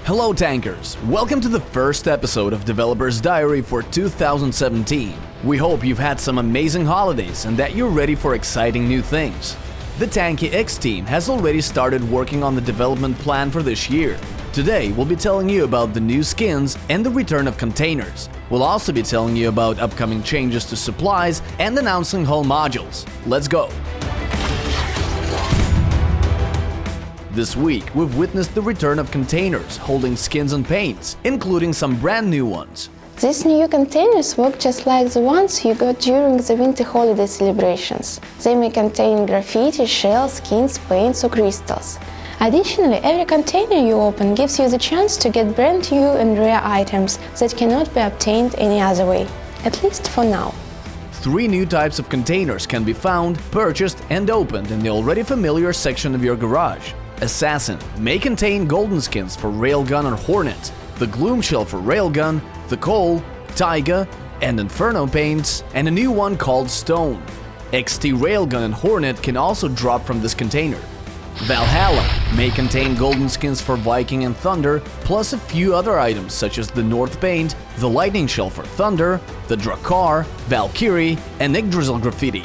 Hello tankers, welcome to the first episode of Developer's Diary for 2017. We hope you've had some amazing holidays and that you're ready for exciting new things. The Tanki X team has already started working on the development plan for this year. Today we'll be telling you about the new skins and the return of containers. We'll also be telling you about upcoming changes to supplies and announcing hull modules. Let's go! This week, we've witnessed the return of containers holding skins and paints, including some brand new ones. These new containers work just like the ones you got during the winter holiday celebrations. They may contain graffiti, shells, skins, paints or crystals. Additionally, every container you open gives you the chance to get brand new and rare items that cannot be obtained any other way, at least for now. 3 new types of containers can be found, purchased and opened in the already familiar section of your garage. Assassin may contain golden skins for Railgun or Hornet, the Gloom Shell for Railgun, the Coal, Taiga and Inferno paints, and a new one called Stone. XT Railgun and Hornet can also drop from this container. Valhalla may contain golden skins for Viking and Thunder, plus a few other items such as the North Paint, the Lightning Shell for Thunder, the Drakkar, Valkyrie and Yggdrasil Graffiti.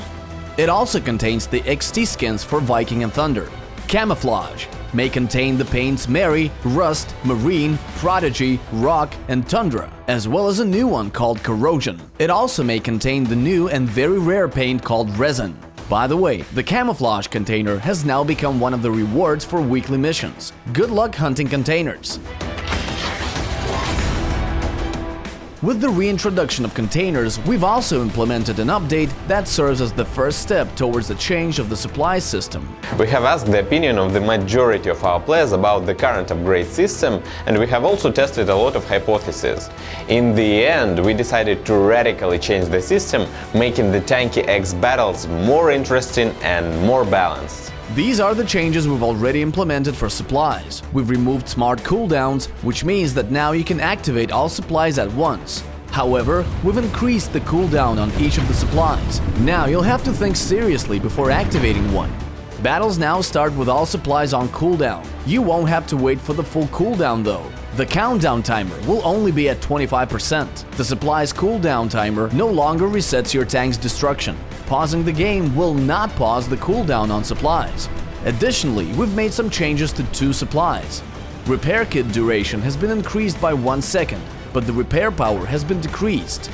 It also contains the XT skins for Viking and Thunder. Camouflage may contain the paints Mary, Rust, Marine, Prodigy, Rock and Tundra, as well as a new one called Corrosion. It also may contain the new and very rare paint called Resin. By the way, the camouflage container has now become one of the rewards for weekly missions. Good luck hunting containers! With the reintroduction of containers, we've also implemented an update that serves as the first step towards the change of the supply system. We have asked the opinion of the majority of our players about the current upgrade system, and we have also tested a lot of hypotheses. In the end, we decided to radically change the system, making the Tanki X battles more interesting and more balanced. These are the changes we've already implemented for supplies. We've removed smart cooldowns, which means that now you can activate all supplies at once. However, we've increased the cooldown on each of the supplies. Now you'll have to think seriously before activating one. Battles now start with all supplies on cooldown. You won't have to wait for the full cooldown though. The countdown timer will only be at 25%. The supply's cooldown timer no longer resets your tank's destruction. Pausing the game will not pause the cooldown on supplies. Additionally, we've made some changes to 2 supplies. Repair kit duration has been increased by 1 second, but the repair power has been decreased.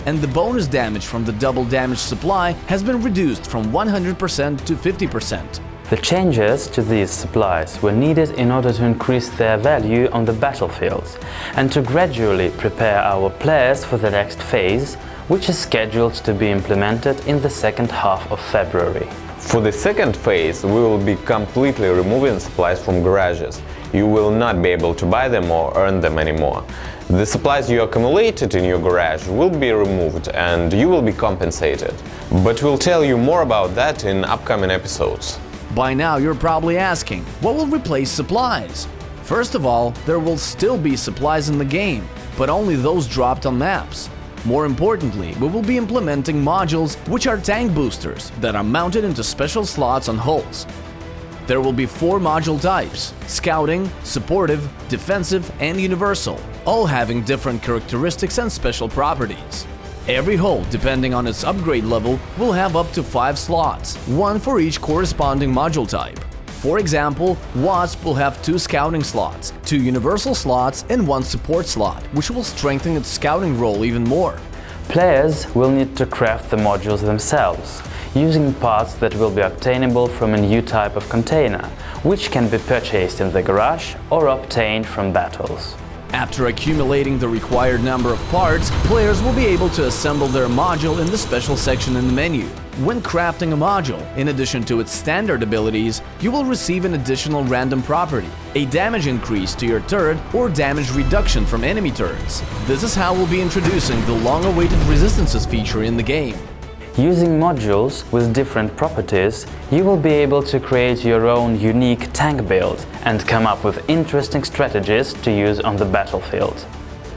And the bonus damage from the double damage supply has been reduced from 100% to 50%. The changes to these supplies were needed in order to increase their value on the battlefields and to gradually prepare our players for the next phase, which is scheduled to be implemented in the second half of February. For the second phase, we will be completely removing supplies from garages. You will not be able to buy them or earn them anymore. The supplies you accumulated in your garage will be removed and you will be compensated. But we'll tell you more about that in upcoming episodes. By now you're probably asking, what will replace supplies? First of all, there will still be supplies in the game, but only those dropped on maps. More importantly, we will be implementing modules which are tank boosters that are mounted into special slots on hulls. There will be 4 module types: Scouting, Supportive, Defensive and Universal, all having different characteristics and special properties. Every hull, depending on its upgrade level, will have up to 5 slots, 1 for each corresponding module type. For example, Wasp will have 2 scouting slots, 2 universal slots and 1 support slot, which will strengthen its scouting role even more. Players will need to craft the modules themselves, using parts that will be obtainable from a new type of container, which can be purchased in the garage or obtained from battles. After accumulating the required number of parts, players will be able to assemble their module in the special section in the menu. When crafting a module, in addition to its standard abilities, you will receive an additional random property, a damage increase to your turret or damage reduction from enemy turrets. This is how we'll be introducing the long-awaited resistances feature in the game. Using modules with different properties, you will be able to create your own unique tank build and come up with interesting strategies to use on the battlefield.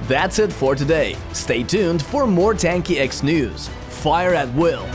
That's it for today. Stay tuned for more Tanki X news. Fire at will!